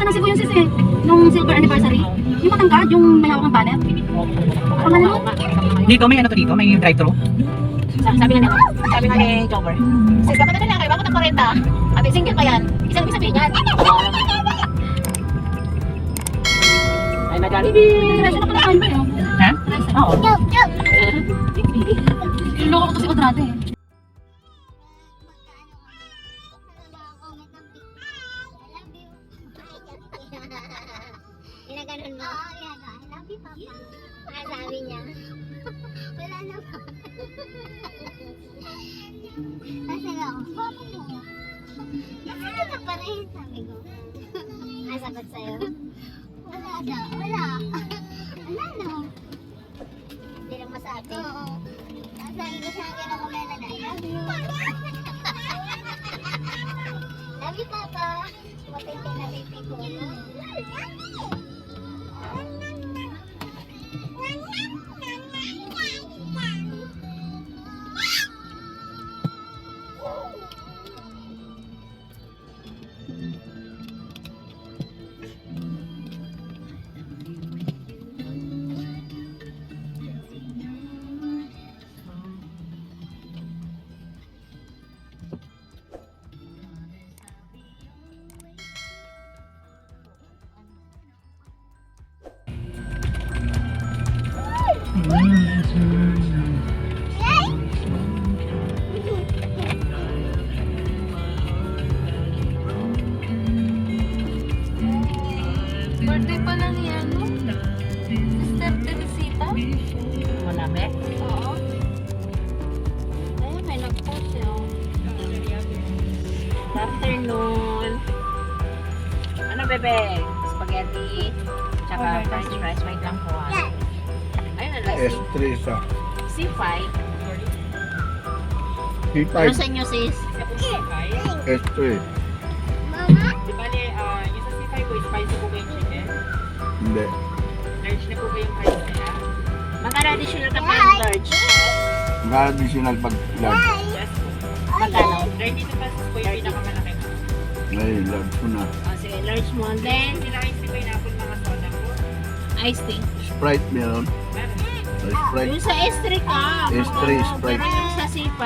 ng Cebu yung sis eh. Nung silver anniversary. Yung matangkad, yung may hawak ng banner. Pangalan mo? Dito, may ano to dito? May drive-thru? Sabi nga ni Jover. Sis, dapat na lang kayo, bakit ang 40? Ate, single pa yan. Isang ibig sabihin yan. Ay, na Jollibee. Diretso na pala kayo eh. Ha? Oo. Iloko ko to si Odrade eh. Ginaganon mo? Oo, yan. I love you, Papa. Sabi niya. Wala na po. Kasi ako, Papa mo. Kasi ka pa rin, sabi ko. Ang sagot sa'yo. Wala na, wala. Wala na. Hindi lang masabi. Oo. Sabi ko sa akin ako na I love you. Love you, Papa. Matindi na baby ko. Birthday pa lang yan, no? Sister Teresita? Wala be? Oo. Ayun, may nag-post yun. Good afternoon. Ano bebe? Spaghetti. Tsaka french fries. Wait lang po ah. Ayun na lang. S3 sa C5. P5 Ano sa inyo sis? S3 Mama? Di bale, yung sa C5 ko, spicy po ba yung chicken? hindi Large na po ba yung price nila? Magkano additional ka pa large? mga additional pag large Yes po. Magkano? 32 pesos po yung pinakamalaki po. may large ko na Oh, sige, large mo. Then, Sila ice tea pineapple mga soda po. iced tea. Sprite meron Meron. Sprite Yung sa S3 ka. S3 Sprite Pero yung sa C5,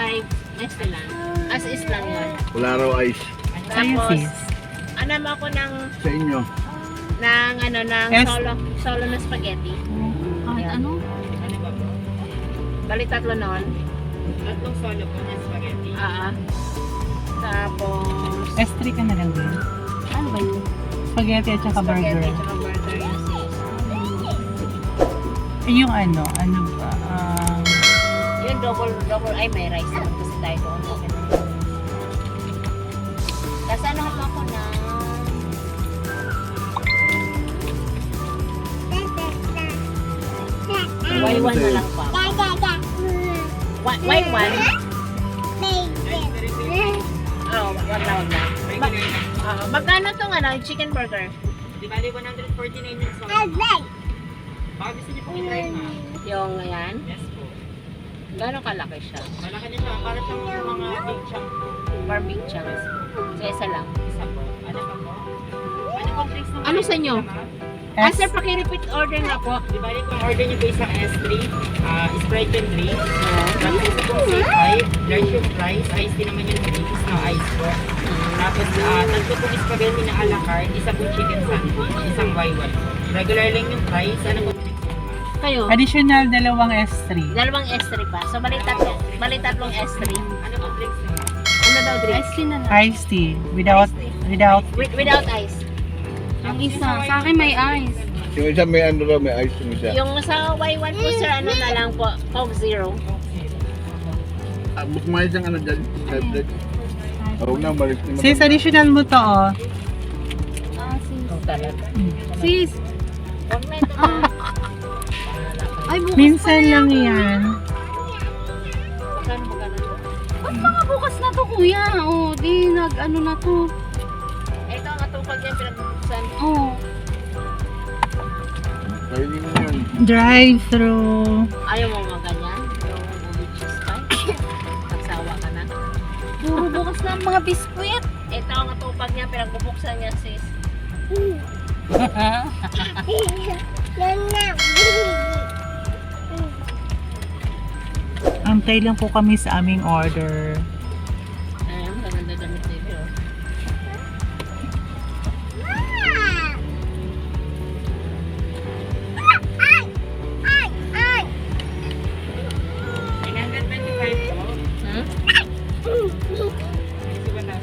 S lang. As is lang yun. wala raw ice Sa'yo, Tapos, sis. ano mo ako ng sa inyo Yes. solo na spaghetti. Kahit Yan. ano? Ano ba po? Bali tatlo noon. Tatlong solo po na spaghetti. Tapos, S3 ka na lang din. ano ba yun? Spaghetti at saka burger. Spaghetti at saka burger. Yes, sis. Eh, yung ano ba? Yung double, ay may rice naman kasi tayo doon. Okay na yun. Kasi ano mo ako na Y1 na lang pa. Y1? Oo, wag na. Magkano itong ano, chicken burger? Di bale, 149 yung soda. Baka gusto niyo po i-try ma'am. Yung ayan? Yes po. Gano'ng kalaki siya? Malaki na siya. Para siyang mga big chunk. For big chunks. So, isa lang. Isa po. Ano pa po? Ano pong drinks na Ano sa inyo? Sir, paki-repeat order na po. Di bale, kung order niyo po isang S3, Sprite yung drink. Tapos isa pong C5, large yung fries, ice tea naman yung drinks, no ice po. Tapos tatlo pong spaghetti na a la carte, isa pong chicken sandwich, isang Y1. Regular lang yung fries, ano pong drinks naman? Kayo? Additional dalawang S3. Dalawang S3 pa. So, bali tatlong S3. Ano pong drinks naman? Ano daw, Dre? Ice tea na lang. Iced tea. Without Without ice. Ang isa, sa akin may ice. yung isa may ano raw may ice yung isa Yung sa Y1 po, sir, ano na lang po? Coke Zero. book mo isang ano dyan tablet huwag na balik naman Sis, additional mo to, oh. Sis. Talaga. Sis. Huwag na ito na. Ay, bukas Minsan pa lang yan. yan. Magkano? Ba't mga bukas na to, kuya? O, di nag-ano na to. Ito ang atupag yan, pinagbubuksan. Oo. kainin mo yan Drive-thru. Ayaw mo mga ganyan? Yung Rovid cheese pie? Magsawa ka na. Puro bukas na ang mga biskwit. Ito ang atupag niya, pinagbubuksan niya, sis. Antay lang po kami sa aming order. Ayun, maganda damit nito. Ay! 925 po. Hmm? Siba na.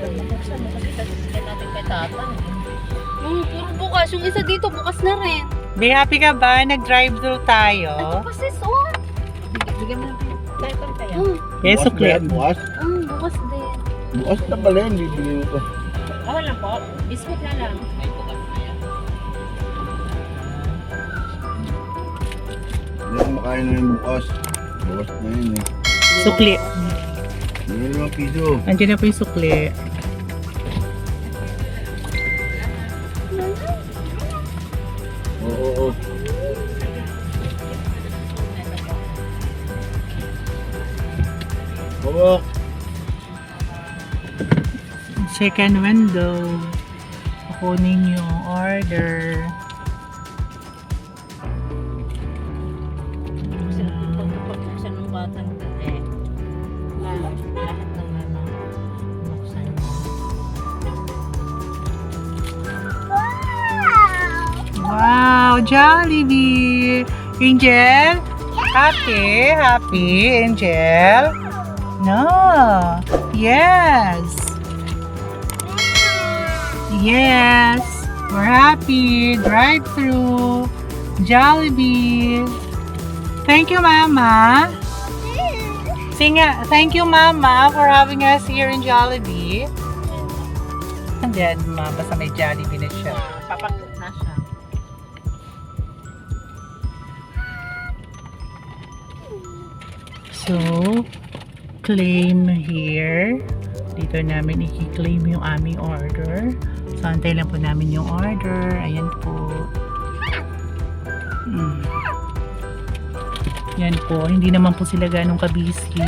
Buksan mo kasi kasi natin kay tatang. Puro bukas. Yung isa dito, bukas na rin. Be, happy ka ba? Nag-drive-thru tayo. Ito pa sis, oh. Bigyan mo ng tatang kaya. Yes, Bukas ba sukli. yan? Bukas? Bukas din. Bukas na pala yan. Bibili mo to. Ako lang po. Biscuit na lang. Ay, bukas na yan. Hindi ako makain na yung bukas. Bukas na yun eh. Sukli. Hindi naman piso. Andiyan na po yung sukli. Oo. Hawak. Second window. Kukunin yung order. Pagkaksan ng batang lahat ng ano. Buksan mo. Wow, Jollibee! Angel? Happy? Happy, Angel? No. Yes. Yes. We're happy. Drive-thru. Jollibee. Thank you, Mama. Sing nga, thank you, Mama, for having us here in Jollibee. And then, basta may Jollibee na siya. Papakot na siya. So, claim here. Dito namin i-claim yung aming order. So, antay lang po namin yung order. Ayan po. Yan po. Hindi naman po sila ganong kabisi.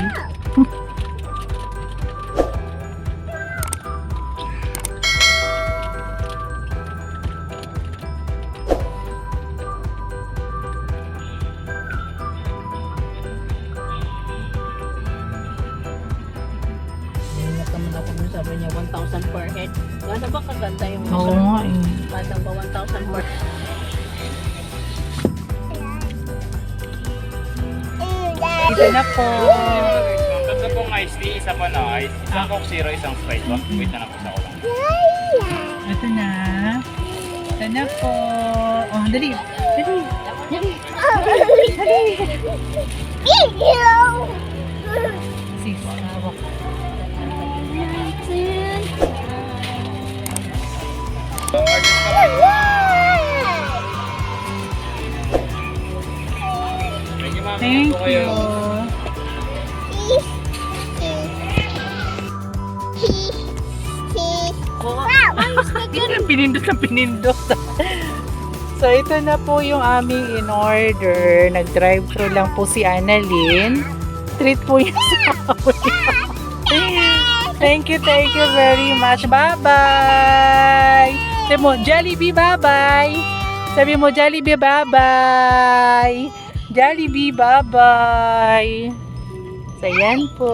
Nilak naman ako nung sabi niya 1,000 per head. Gano'n ba kaganda yung Oo nga eh. Batang ba 1,000 per head? Dito na po. Tatlo pong iced tea, isa pa na ice. Isang Coke Zero, isang Sprite ba? Wait na lang po sa ko lang. Ito na. Ito na po. Oh, dali. Dali. Sis, hawak. Thank you, ma'am. Thank Ito kayo. you. Pinindot na pinindot. So, ito na po yung aming in-order. Nag-drive-thru lang po si Annalyn. Treat po yun sa Thank you very much. Bye-bye! Sabi mo, Jollibee, bye-bye! Sabi mo, Jollibee, bye-bye! Jollibee, bye-bye! So, yan po.